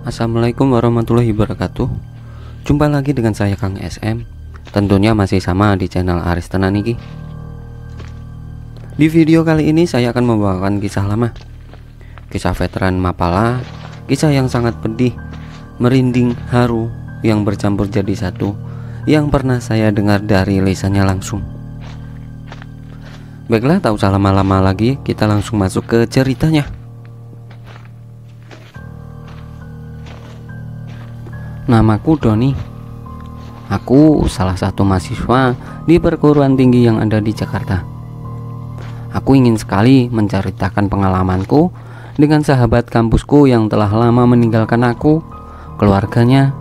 Assalamualaikum warahmatullahi wabarakatuh. Jumpa lagi dengan saya Kang SM. Tentunya masih sama di channel Aris Tenan iki. Di video kali ini saya akan membawakan kisah lama, kisah veteran Mapala, kisah yang sangat pedih, merinding, haru, yang bercampur jadi satu, yang pernah saya dengar dari lisannya langsung. Baiklah, tak usah lama-lama lagi, kita langsung masuk ke ceritanya. Namaku Doni. Aku salah satu mahasiswa di perguruan tinggi yang ada di Jakarta. Aku ingin sekali menceritakan pengalamanku dengan sahabat kampusku yang telah lama meninggalkan aku, keluarganya,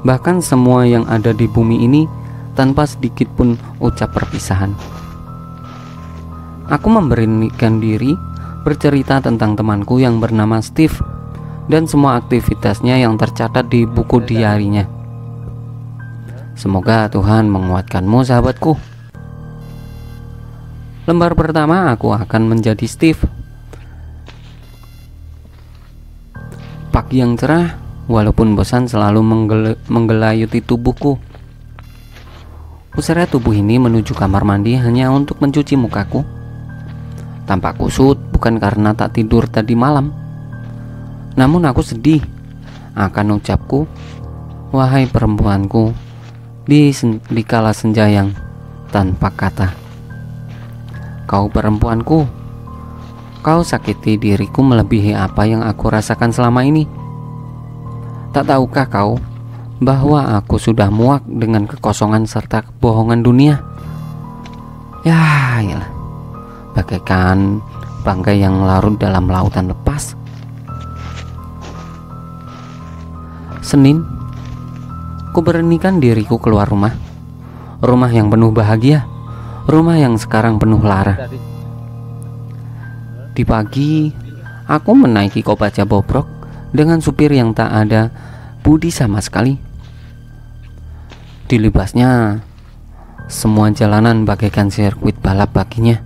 bahkan semua yang ada di bumi ini tanpa sedikit pun ucap perpisahan. Aku memberanikan diri bercerita tentang temanku yang bernama Steve dan semua aktivitasnya yang tercatat di buku diarinya. Semoga Tuhan menguatkanmu, sahabatku. Lembar pertama, aku akan menjadi Steve. Pagi yang cerah, walaupun bosan, selalu menggelayuti tubuhku. Kuseret tubuh ini menuju kamar mandi hanya untuk mencuci mukaku. Tampak kusut bukan karena tak tidur tadi malam, namun aku sedih akan ucapku, wahai perempuanku, di kala senja yang tanpa kata. Kau perempuanku, kau sakiti diriku melebihi apa yang aku rasakan selama ini. Tak tahukah kau bahwa aku sudah muak dengan kekosongan serta kebohongan dunia? Yalah, bagaikan bangkai yang larut dalam lautan lepas. Senin, kuberanikan diriku keluar rumah. Rumah yang penuh bahagia, rumah yang sekarang penuh lara. Di pagi, aku menaiki Kopaja bobrok dengan supir yang tak ada budi sama sekali. Dilibasnya, semua jalanan bagaikan sirkuit balap baginya.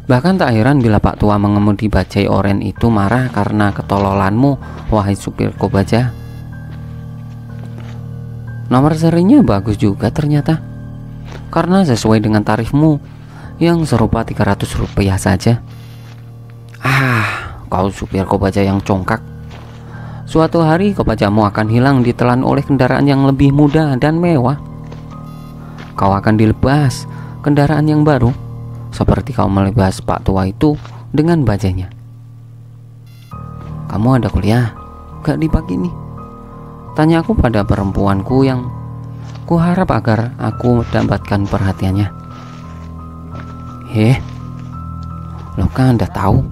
Bahkan tak heran bila Pak Tua mengemudi bajai oren itu marah karena ketololanmu, wahai supir Kopaja. Nomor serinya bagus juga ternyata, karena sesuai dengan tarifmu yang serupa 300 rupiah saja. Kau supir Kopaja yang congkak. Suatu hari Kopajamu akan hilang ditelan oleh kendaraan yang lebih mudah dan mewah. Kau akan dilebas kendaraan yang baru, seperti kau melibas Pak Tua itu dengan bajainya. Kamu ada kuliah gak di pagi ini? Tanya aku pada perempuanku yang kuharap agar aku dapatkan perhatiannya. Lo kan udah tahu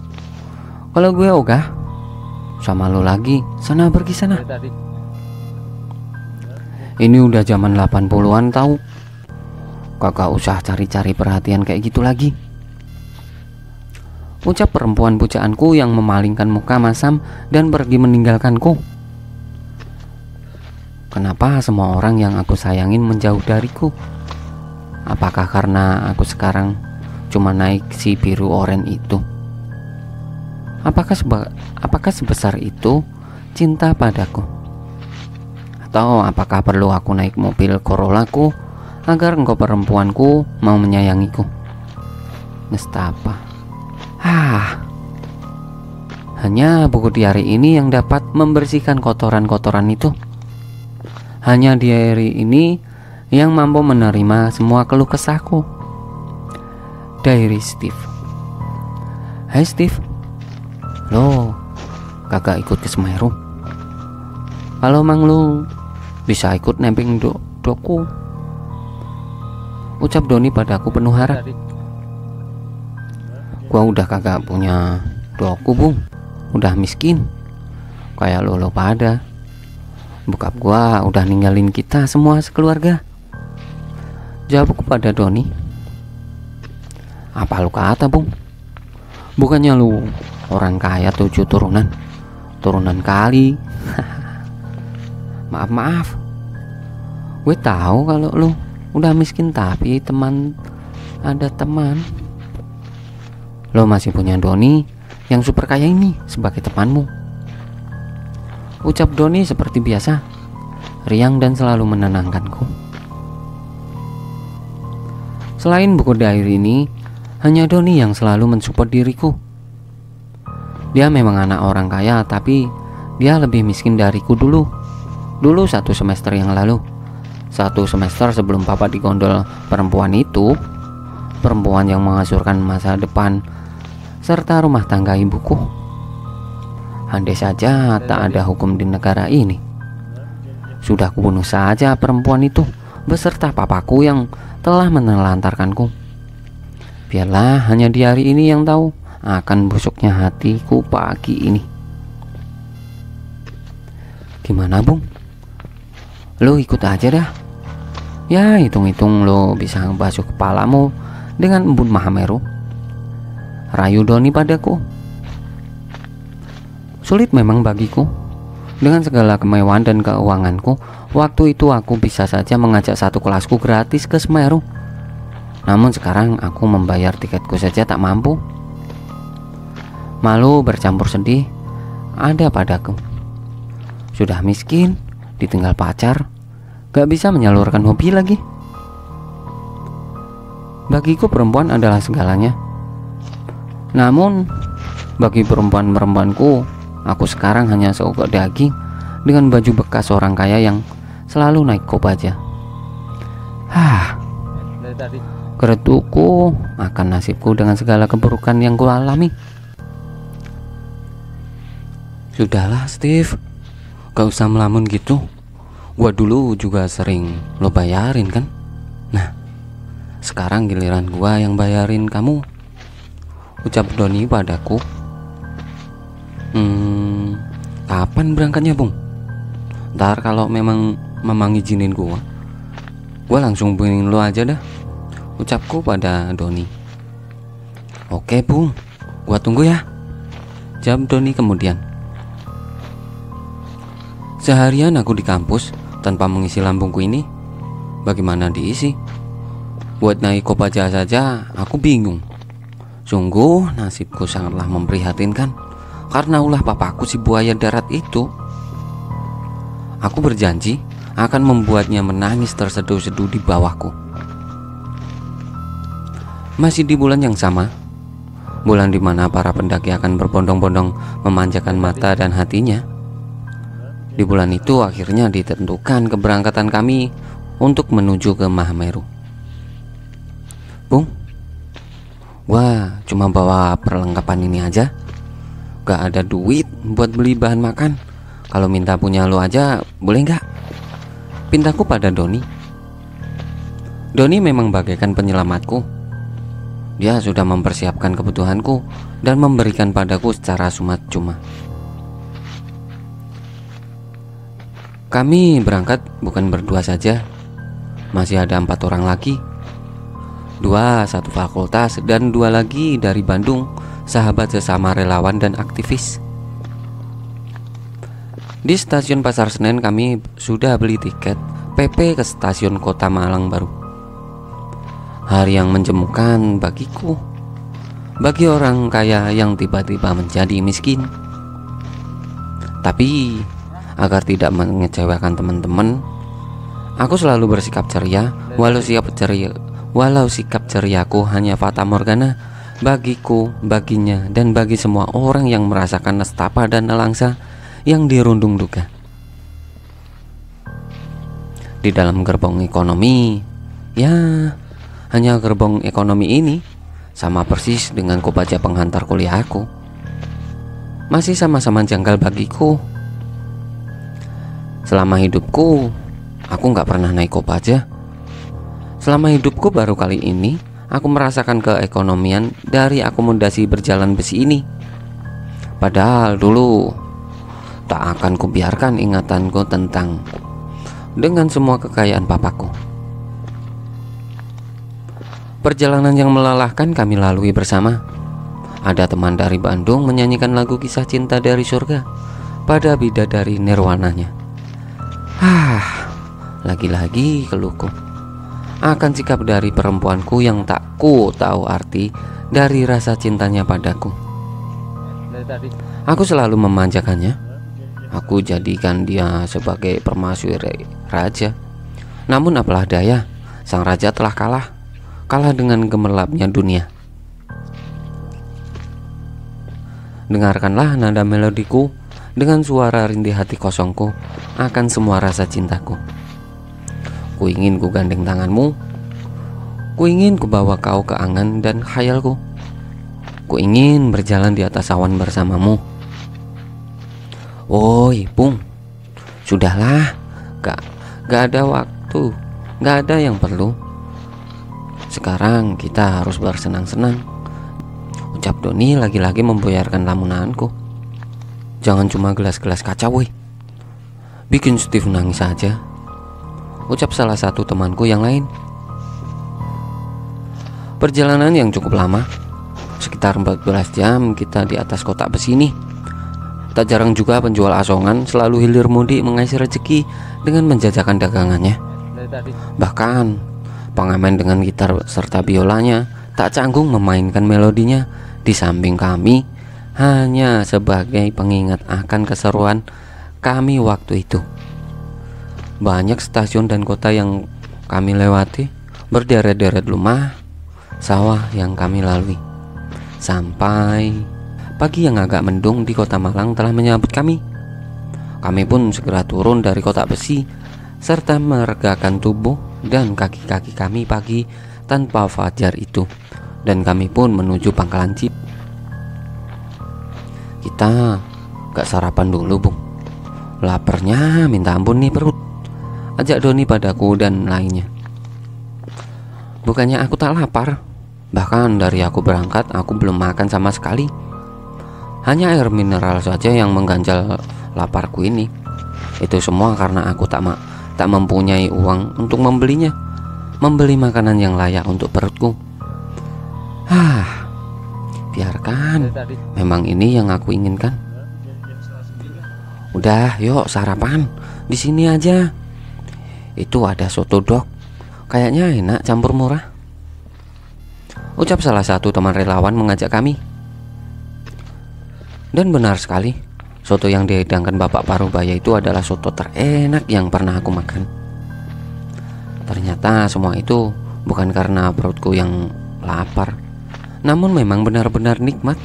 kalau gue ogah sama lo lagi. Sana, pergi sana. Ini udah zaman 80-an tahu. Kagak usah cari-cari perhatian kayak gitu lagi, ucap perempuan pujaanku yang memalingkan muka masam dan pergi meninggalkanku. Kenapa semua orang yang aku sayangin menjauh dariku? Apakah karena aku sekarang cuma naik si biru oren itu? Apakah sebesar itu cinta padaku? Atau apakah perlu aku naik mobil Corollaku agar engkau perempuanku mau menyayangiku? Nestapa. Hanya buku diari ini yang dapat membersihkan kotoran-kotoran itu. Hanya diary ini yang mampu menerima semua keluh kesahku. Diary Steve. Hai Steve, lo kagak ikut ke Semeru? Kalau mang lo bisa ikut nemping doku, ucap Doni padaku penuh harap. Gua udah kagak punya doku, Bung. Udah miskin kayak lo pada. Bokap gua udah ninggalin kita semua sekeluarga, jawabku pada Doni. Apa lu kata, Bung? Bukannya lu orang kaya 7 turunan kali. Maaf. Gue tahu kalau lu udah miskin, tapi ada teman. Lo masih punya Doni yang super kaya ini sebagai temanmu. Ucap Doni seperti biasa, riang dan selalu menenangkanku. Selain buku diary ini, hanya Doni yang selalu mensupport diriku. Dia memang anak orang kaya, tapi dia lebih miskin dariku dulu. Dulu 1 semester yang lalu, 1 semester sebelum papa digondol perempuan itu, perempuan yang menghancurkan masa depan serta rumah tangga ibuku. Andai saja tak ada hukum di negara ini, sudah kubunuh saja perempuan itu beserta papaku yang telah menelantarkanku. Biarlah hanya di hari ini yang tahu akan busuknya hatiku pagi ini. Gimana Bung? Lo ikut aja dah. Ya hitung-hitung lo bisa ngebasuh kepalamu dengan embun Mahameru, rayu Doni padaku. Sulit memang bagiku. Dengan segala kemewahan dan keuanganku, waktu itu aku bisa saja mengajak satu kelasku gratis ke Semeru. Namun sekarang aku membayar tiketku saja tak mampu. Malu bercampur sedih ada padaku. Sudah miskin, ditinggal pacar, gak bisa menyalurkan hobi lagi. Bagiku perempuan adalah segalanya. Namun bagi perempuan-perempuanku, aku sekarang hanya seogok daging dengan baju bekas orang kaya yang selalu naik kopaja. Geretuku akan nasibku dengan segala keburukan yang kualami. Sudahlah Steve, gak usah melamun gitu. Gua dulu juga sering lo bayarin kan. Nah, sekarang giliran gua yang bayarin kamu, ucap Doni padaku. Kapan berangkatnya Bung? Ntar kalau memang izinin gua langsung hubungin lo aja dah, ucapku pada Doni. Oke Bung, gua tunggu ya, jawab Doni kemudian. Seharian aku di kampus tanpa mengisi lambungku ini. Bagaimana diisi? Buat naik kopaja saja aku bingung. Sungguh nasibku sangatlah memprihatinkan karena ulah papaku si buaya darat itu. Aku berjanji akan membuatnya menangis terseduh-seduh di bawahku. Masih di bulan yang sama, bulan di mana para pendaki akan berbondong-bondong memanjakan mata dan hatinya. Di bulan itu akhirnya ditentukan keberangkatan kami untuk menuju ke Mahameru. Bung, gua cuma bawa perlengkapan ini aja, gak ada duit buat beli bahan makan. Kalau minta punya lo aja boleh gak? Pintaku pada Doni. Doni memang bagaikan penyelamatku. Dia sudah mempersiapkan kebutuhanku dan memberikan padaku secara cuma-cuma. Kami berangkat bukan berdua saja, masih ada 4 orang lagi. 2 satu fakultas dan 2 lagi dari Bandung, sahabat sesama relawan dan aktivis. Di stasiun Pasar Senen kami sudah beli tiket PP ke stasiun Kota Malang baru. Hari yang menjemukan bagiku, bagi orang kaya yang tiba-tiba menjadi miskin. Tapi agar tidak mengecewakan teman-teman, aku selalu bersikap ceria, walau sikap ceriaku hanya fata morgana bagiku, baginya, dan bagi semua orang yang merasakan nestapa dan nelangsa yang dirundung duka. Di dalam gerbong ekonomi, ya hanya gerbong ekonomi ini sama persis dengan kopaja penghantar kuliahku. Masih sama-sama janggal bagiku. Selama hidupku, aku gak pernah naik kopaja. Selama hidupku baru kali ini aku merasakan keekonomian dari akomodasi berjalan besi ini. Padahal dulu tak akan kubiarkan ingatanku tentang dengan semua kekayaan papaku. Perjalanan yang melelahkan kami lalui bersama. Ada teman dari Bandung menyanyikan lagu kisah cinta dari surga pada bidadari nirwananya. Lagi-lagi keluhku akan sikap dari perempuanku yang tak ku tahu arti dari rasa cintanya padaku. Aku selalu memanjakannya, Aku jadikan dia sebagai permaisuri raja. Namun apalah daya, sang raja telah kalah dengan gemerlapnya dunia. Dengarkanlah nada melodiku dengan suara rintih hati kosongku akan semua rasa cintaku. Ku ingin ku gandeng tanganmu, ku ingin ku bawa kau ke angan dan khayalku. Ku ingin berjalan di atas awan bersamamu. Woi, Pung, sudahlah, gak ada waktu, gak ada yang perlu. Sekarang kita harus bersenang-senang, ucap Doni lagi-lagi membuyarkan lamunanku. Jangan cuma gelas-gelas kaca, woi. Bikin Steve nangis saja, ucap salah satu temanku yang lain. Perjalanan yang cukup lama, sekitar 14 jam kita di atas kotak besi ini. Tak jarang juga penjual asongan selalu hilir mudik mengais rezeki dengan menjajakan dagangannya. Bahkan pengamen dengan gitar serta biolanya tak canggung memainkan melodinya di samping kami, hanya sebagai pengingat akan keseruan kami waktu itu. Banyak stasiun dan kota yang kami lewati, berderet-deret rumah, sawah yang kami lalui, sampai pagi yang agak mendung di kota Malang telah menyambut kami. Kami pun segera turun dari kotak besi serta meregakan tubuh dan kaki-kaki kami pagi tanpa fajar itu, dan kami pun menuju pangkalan jeep. Kita gak sarapan dulu, Bung. Laparnya minta ampun nih perut, ajak Doni padaku dan lainnya. Bukannya aku tak lapar, bahkan dari aku berangkat aku belum makan sama sekali. Hanya air mineral saja yang mengganjal laparku ini. Itu semua karena aku tak mempunyai uang untuk membeli makanan yang layak untuk perutku. Biarkan, memang ini yang aku inginkan. Udah, yuk sarapan di sini aja. Itu ada soto dok, kayaknya enak campur murah, ucap salah satu teman relawan mengajak kami. Dan benar sekali, soto yang dihidangkan Bapak Parubaya itu adalah soto terenak yang pernah aku makan. Ternyata semua itu bukan karena perutku yang lapar, namun memang benar-benar nikmat.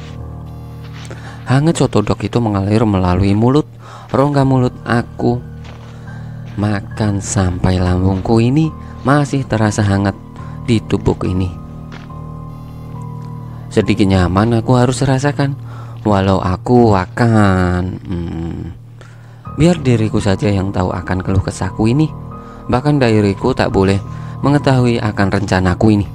Hangat soto dok itu mengalir melalui rongga mulut aku. Makan sampai lambungku ini masih terasa hangat di tubuhku ini. Sedikit nyaman aku harus rasakan, walau aku akan biar diriku saja yang tahu akan keluh kesahku ini. Bahkan diriku tak boleh mengetahui akan rencanaku ini.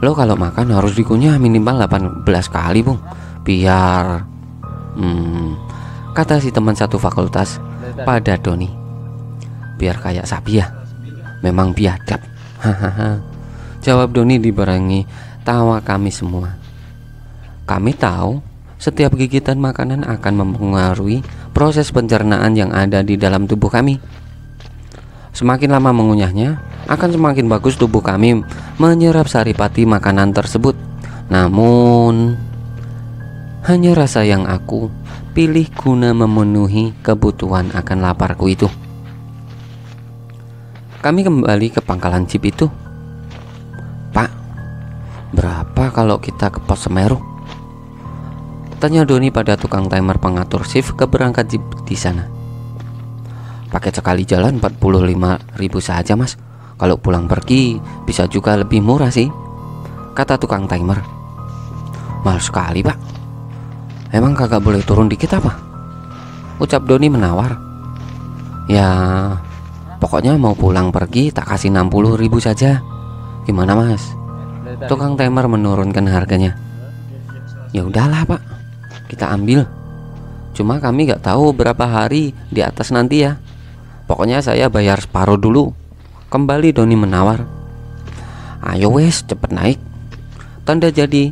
Lo kalau makan harus dikunyah minimal 18 kali, Bung, biar kata si teman satu fakultas pada Doni. Biar kayak sapi ya, memang biadab. Hahaha, jawab Doni dibarengi tawa kami semua. Kami tahu setiap gigitan makanan akan mempengaruhi proses pencernaan yang ada di dalam tubuh kami. Semakin lama mengunyahnya, akan semakin bagus tubuh kami menyerap saripati makanan tersebut. Namun hanya rasa yang aku pilih guna memenuhi kebutuhan akan laparku itu. Kami kembali ke pangkalan jeep itu. Pak, berapa kalau kita ke pos Semeru? Tanya Doni pada tukang timer pengatur shift keberangkat jeep di sana. Paket sekali jalan 45.000 saja, Mas. Kalau pulang pergi bisa juga lebih murah sih, kata tukang timer. Mahal sekali, Pak. Emang kagak boleh turun dikit apa? Ucap Doni menawar. Ya, pokoknya mau pulang pergi tak kasih 60.000 saja. Gimana, Mas? Tukang timer menurunkan harganya. Ya udahlah, Pak, kita ambil. Cuma kami gak tahu berapa hari di atas nanti ya. Pokoknya saya bayar separuh dulu, kembali Doni menawar. Ayo wes, cepet naik. Tanda jadi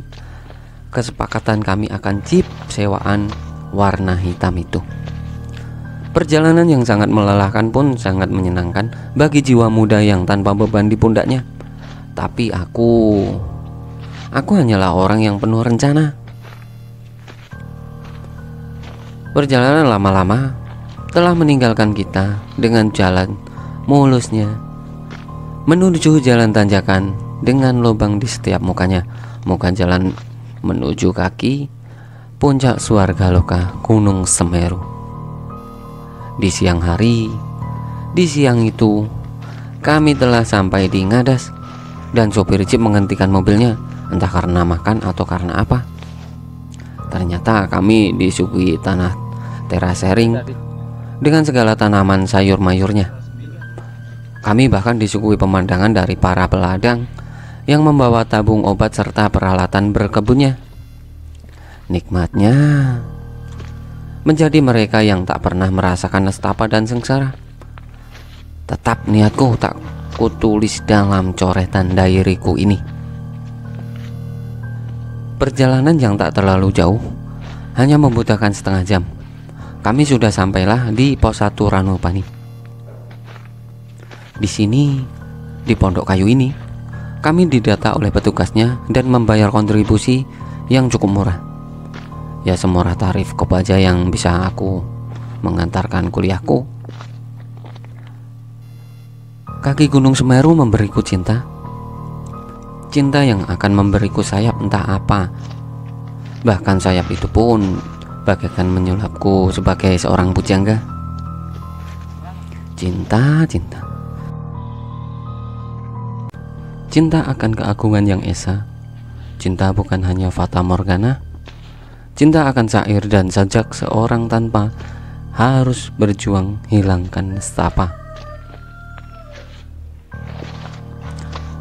kesepakatan kami akan jeep sewaan warna hitam itu. Perjalanan yang sangat melelahkan pun sangat menyenangkan bagi jiwa muda yang tanpa beban di pundaknya. Tapi aku hanyalah orang yang penuh rencana. Perjalanan lama-lama telah meninggalkan kita dengan jalan mulusnya menuju jalan tanjakan dengan lubang di setiap mukanya. Muka jalan menuju kaki puncak Swarga Loka Gunung Semeru. Di siang hari, di siang itu kami telah sampai di Ngadas dan sopir jeep menghentikan mobilnya, entah karena makan atau karena apa. Ternyata kami disuguhi tanah terasering dengan segala tanaman sayur mayurnya. Kami bahkan disuguhi pemandangan dari para peladang yang membawa tabung obat serta peralatan berkebunnya. Nikmatnya menjadi mereka yang tak pernah merasakan nestapa dan sengsara. Tetap niatku tak kutulis dalam coretan diariku ini. Perjalanan yang tak terlalu jauh, hanya membutuhkan setengah jam. Kami sudah sampailah di pos 1 Ranupani. Di sini, di pondok kayu ini, kami didata oleh petugasnya dan membayar kontribusi yang cukup murah. Ya semurah tarif Kopaja yang bisa aku mengantarkan kuliahku. Kaki Gunung Semeru memberiku cinta. Cinta yang akan memberiku sayap entah apa. Bahkan sayap itu pun bagaikan menyulapku sebagai seorang pujangga. Cinta, cinta. Cinta akan keagungan yang esa. Cinta bukan hanya fata morgana. Cinta akan syair dan sajak seorang tanpa harus berjuang hilangkan nestapa.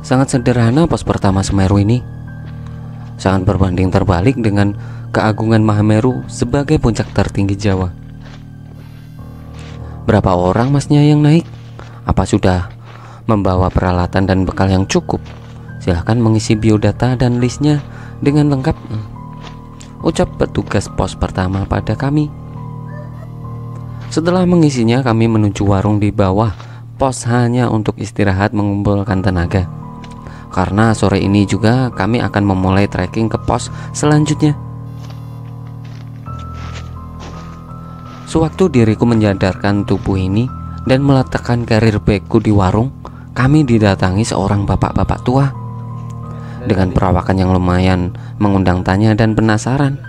Sangat sederhana pos pertama Semeru ini. Sangat berbanding terbalik dengan keagungan Mahameru sebagai puncak tertinggi Jawa. Berapa orang masnya yang naik? Apa sudah membawa peralatan dan bekal yang cukup? Silahkan mengisi biodata dan listnya dengan lengkap, ucap petugas pos pertama pada kami. Setelah mengisinya, kami menuju warung di bawah pos hanya untuk istirahat mengumpulkan tenaga. Karena sore ini juga kami akan memulai trekking ke pos selanjutnya. Sewaktu diriku menyadarkan tubuh ini dan meletakkan karir bagku di warung, kami didatangi seorang bapak-bapak tua dengan perawakan yang lumayan mengundang tanya dan penasaran.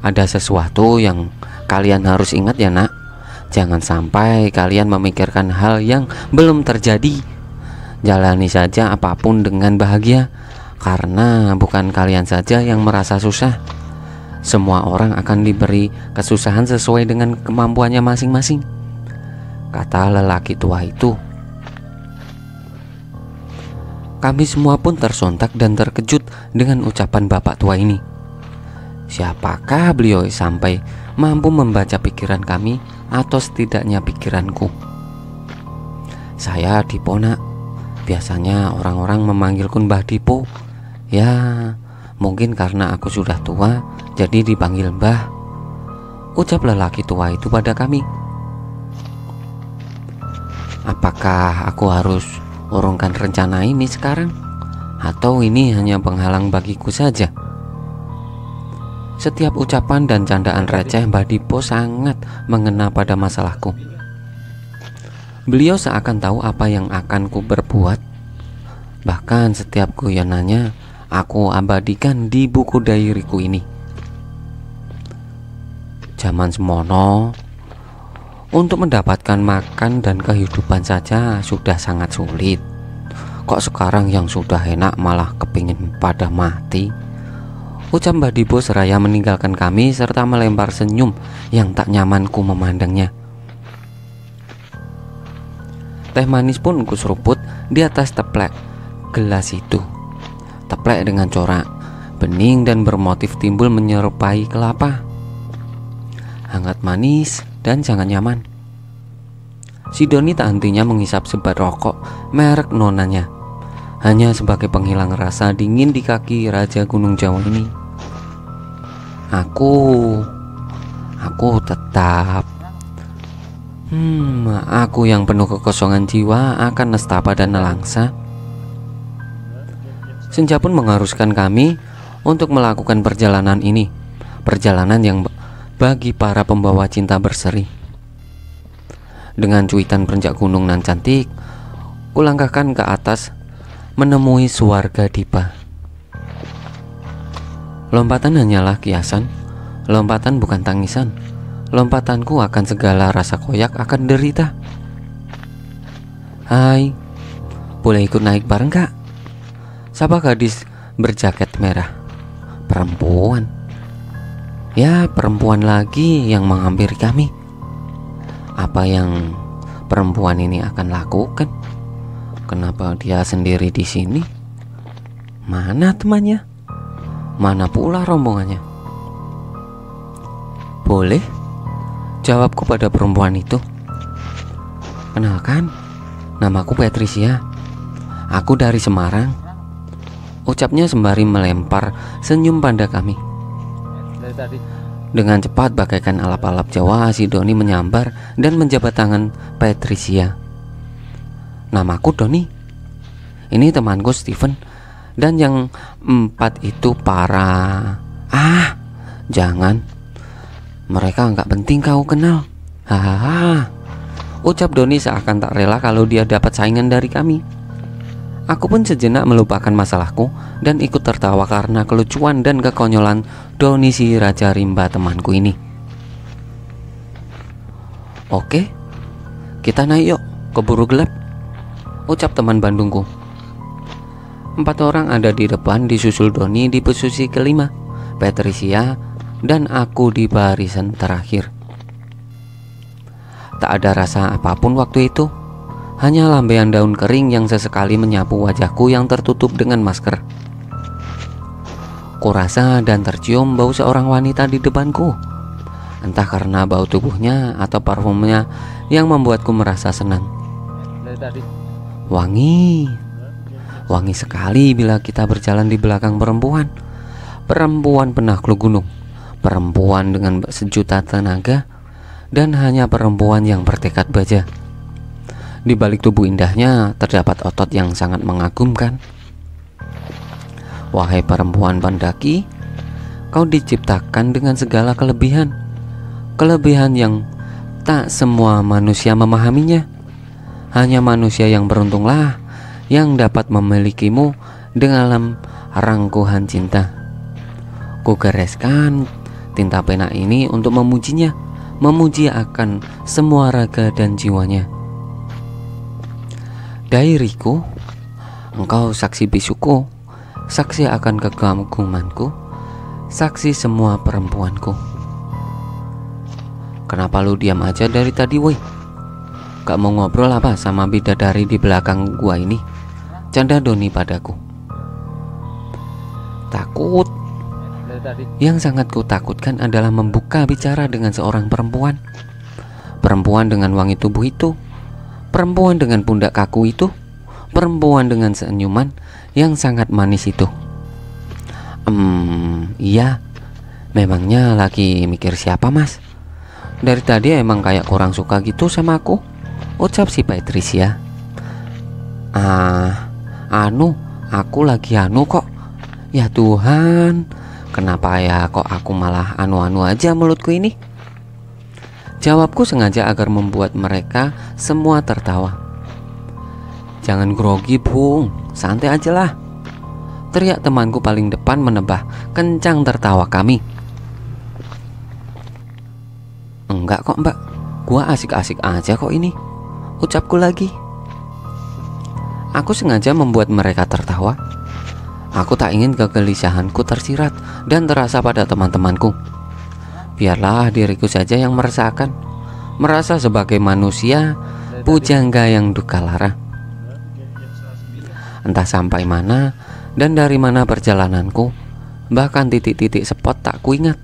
Ada sesuatu yang kalian harus ingat ya nak. Jangan sampai kalian memikirkan hal yang belum terjadi. Jalani saja apapun dengan bahagia, karena bukan kalian saja yang merasa susah. Semua orang akan diberi kesusahan sesuai dengan kemampuannya masing-masing, kata lelaki tua itu. Kami semua pun tersontak dan terkejut dengan ucapan bapak tua ini. Siapakah beliau sampai mampu membaca pikiran kami, atau setidaknya pikiranku? Saya Dipo nak. Biasanya orang-orang memanggilku Mbah Dipo. Ya, mungkin karena aku sudah tua, jadi dipanggil Mbah, ucap lelaki tua itu pada kami. Apakah aku harus urungkan rencana ini sekarang? Atau ini hanya penghalang bagiku saja? Setiap ucapan dan candaan receh Mbah Dipo sangat mengena pada masalahku. Beliau seakan tahu apa yang akan ku berbuat. Bahkan setiap guyonannya aku abadikan di buku diariku ini. Zaman semono, untuk mendapatkan makan dan kehidupan saja sudah sangat sulit. Kok sekarang yang sudah enak malah kepingin pada mati? Ucap Mbah Dipo seraya meninggalkan kami serta melempar senyum yang tak nyamanku memandangnya. Teh manis pun kuseruput di atas teplek gelas itu. Teplek dengan corak bening dan bermotif timbul menyerupai kelapa. Hangat manis dan sangat nyaman. Si Doni tak hentinya menghisap sebat rokok merek nonanya, hanya sebagai penghilang rasa dingin di kaki Raja Gunung Jawa ini. Aku tetap aku yang penuh kekosongan jiwa akan nestapa dan nelangsa. Senja pun mengharuskan kami untuk melakukan perjalanan ini. perjalanan yang bagi para pembawa cinta berseri. Dengan cuitan perenjak gunung nan cantik, kulangkahkan ke atas menemui Swarga Dipa. Lompatan hanyalah kiasan, lompatan bukan tangisan. Lompatanku akan segala rasa koyak akan derita. Hai, boleh ikut naik bareng kak? Sapa gadis berjaket merah. Perempuan. Ya, perempuan lagi yang menghampiri kami. Apa yang perempuan ini akan lakukan? Kenapa dia sendiri di sini? Mana temannya? Mana pula rombongannya? Boleh? Jawabku pada perempuan itu. Kenalkan, namaku Patricia. Aku dari Semarang. Ucapnya sembari melempar senyum pada kami. Dengan cepat bagaikan alap-alap Jawa, si Doni menyambar dan menjabat tangan Patricia. Namaku Doni. Ini temanku Steven. Dan yang 4 itu para... jangan. Mereka nggak penting kau kenal. Hahaha. Ucap Doni seakan tak rela kalau dia dapat saingan dari kami. Aku pun sejenak melupakan masalahku dan ikut tertawa karena kelucuan dan kekonyolan Doni si Raja Rimba temanku ini. Oke, kita naik yuk, keburu gelap, ucap teman Bandungku. 4 orang ada di depan, disusul Doni di posisi kelima, Patricia, dan aku di barisan terakhir. Tak ada rasa apapun waktu itu, hanya lambaian daun kering yang sesekali menyapu wajahku yang tertutup dengan masker. Kurasa dan tercium bau seorang wanita di depanku, entah karena bau tubuhnya atau parfumnya yang membuatku merasa senang. Wangi sekali bila kita berjalan di belakang perempuan. Perempuan penakluk gunung, perempuan dengan sejuta tenaga, dan hanya perempuan yang bertekad baja. Di balik tubuh indahnya terdapat otot yang sangat mengagumkan. Wahai perempuan pendaki, kau diciptakan dengan segala kelebihan. Kelebihan yang tak semua manusia memahaminya. Hanya manusia yang beruntunglah yang dapat memilikimu dalam rangkuhan cinta. Ku goreskan tinta pena ini untuk memujinya, memuji akan semua raga dan jiwanya. Dairiku, engkau saksi bisuku, saksi akan kegagumanku, saksi semua perempuanku. Kenapa lu diam aja dari tadi, woi? Gak mau ngobrol apa sama bidadari di belakang gua ini? Canda Doni padaku. Takut. Yang sangat ku takutkan adalah membuka bicara dengan seorang perempuan. Perempuan dengan wangi tubuh itu, perempuan dengan pundak kaku itu, perempuan dengan senyuman yang sangat manis itu. Iya. Memangnya lagi mikir siapa, Mas? Dari tadi emang kayak kurang suka gitu sama aku, ucap si Patricia. Aku lagi kok. Ya Tuhan, kenapa ya kok aku malah anu aja mulutku ini? Jawabku sengaja agar membuat mereka semua tertawa. Jangan grogi, Bung, santai aja lah, teriak temanku paling depan menebah kencang tertawa kami. Enggak kok mbak, gua asik-asik aja kok ini, ucapku lagi. Aku sengaja membuat mereka tertawa. Aku tak ingin kegelisahanku tersirat dan terasa pada teman-temanku. Biarlah diriku saja yang merasakan, merasa sebagai manusia pujangga yang duka lara. Entah sampai mana dan dari mana perjalananku, bahkan titik-titik spot tak kuingat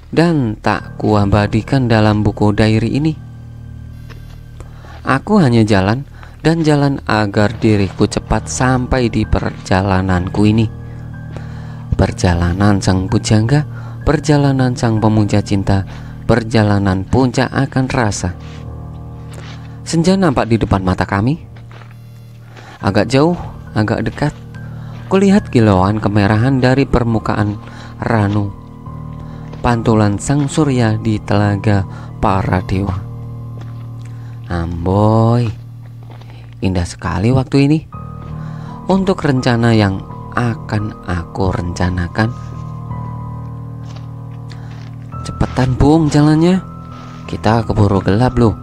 dan tak kuabadikan dalam buku diary ini. Aku hanya jalan dan jalan agar diriku cepat sampai di perjalananku ini. Perjalanan sang pujangga, perjalanan sang pemuja cinta, perjalanan puncak akan rasa. Senja nampak di depan mata kami. Agak jauh, agak dekat. Kulihat kilauan kemerahan dari permukaan Ranu, pantulan sang surya di telaga para dewa. Amboy, indah sekali waktu ini untuk rencana yang akan aku rencanakan. Cepetan Bung jalannya, kita keburu gelap loh.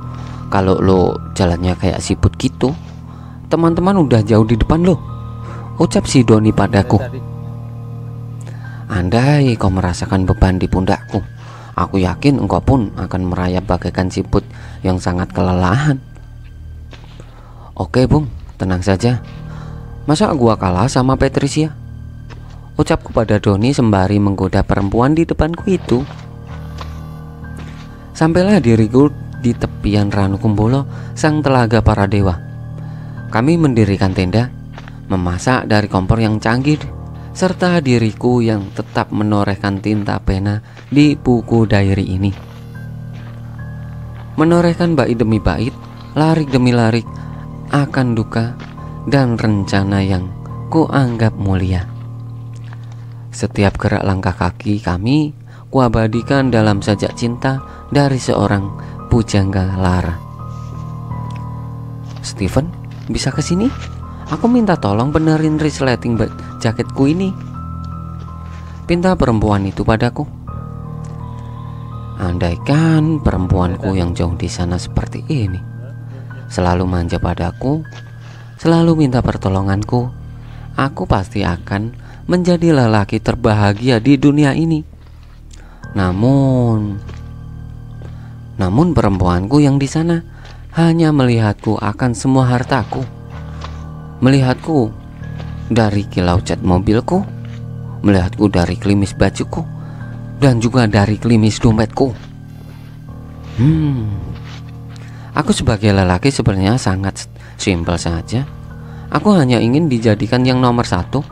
Kalau lo jalannya kayak siput gitu, teman-teman udah jauh di depan lo, ucap si Doni padaku. Andai kau merasakan beban di pundakku, aku yakin engkau pun akan merayap bagaikan siput yang sangat kelelahan. Oke Bung, tenang saja. Masa gua kalah sama Patricia? Ucapku pada Doni sembari menggoda perempuan di depanku itu. Sampailah diriku di tepian Ranu Kumbolo, sang telaga para dewa. Kami mendirikan tenda, memasak dari kompor yang canggih, serta diriku yang tetap menorehkan tinta pena di buku diary ini. Menorehkan bait demi bait, larik demi larik akan duka dan rencana yang kuanggap mulia. Setiap gerak langkah kaki kami kuabadikan dalam sajak cinta dari seorang pujangga lara. Steven, bisa kesini? Aku minta tolong benerin resleting jaketku ini, pinta perempuan itu padaku. Andaikan perempuanku yang jauh di sana seperti ini, selalu manja padaku, selalu minta pertolonganku, aku pasti akan menjadi lelaki terbahagia di dunia ini. Namun perempuanku yang di sana hanya melihatku akan semua hartaku, melihatku dari kilau cat mobilku, melihatku dari klimis bajuku, dan juga dari klimis dompetku. Aku sebagai lelaki sebenarnya sangat simpel saja. Aku hanya ingin dijadikan yang nomor satu.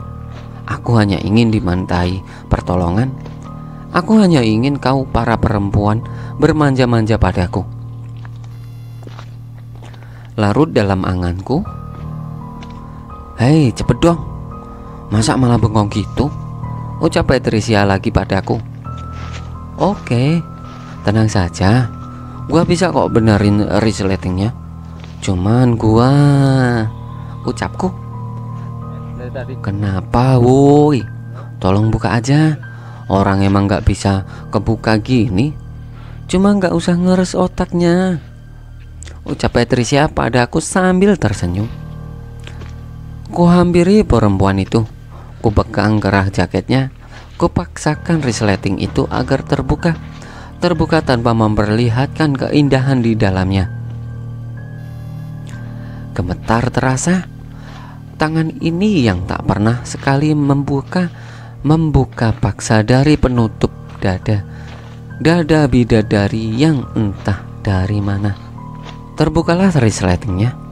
Aku hanya ingin dimintai pertolongan. Aku hanya ingin kau para perempuan bermanja-manja padaku. Larut dalam anganku. Hei, cepet dong, masa malah bengong gitu? Ucap Patricia lagi padaku. Oke, tenang saja, gua bisa kok benerin resletingnya. Cuman gua, ucapku. Kenapa woi? Tolong buka aja. Orang emang gak bisa kebuka gini. Cuma gak usah ngeres otaknya, ucap Patricia padaku sambil tersenyum. Ku hampiri perempuan itu, ku pegang kerah jaketnya, ku paksakan resleting itu agar terbuka tanpa memperlihatkan keindahan di dalamnya. Gemetar terasa. Tangan ini yang tak pernah sekali membuka paksa dari penutup dada bidadari yang entah dari mana. Terbukalah resletingnya.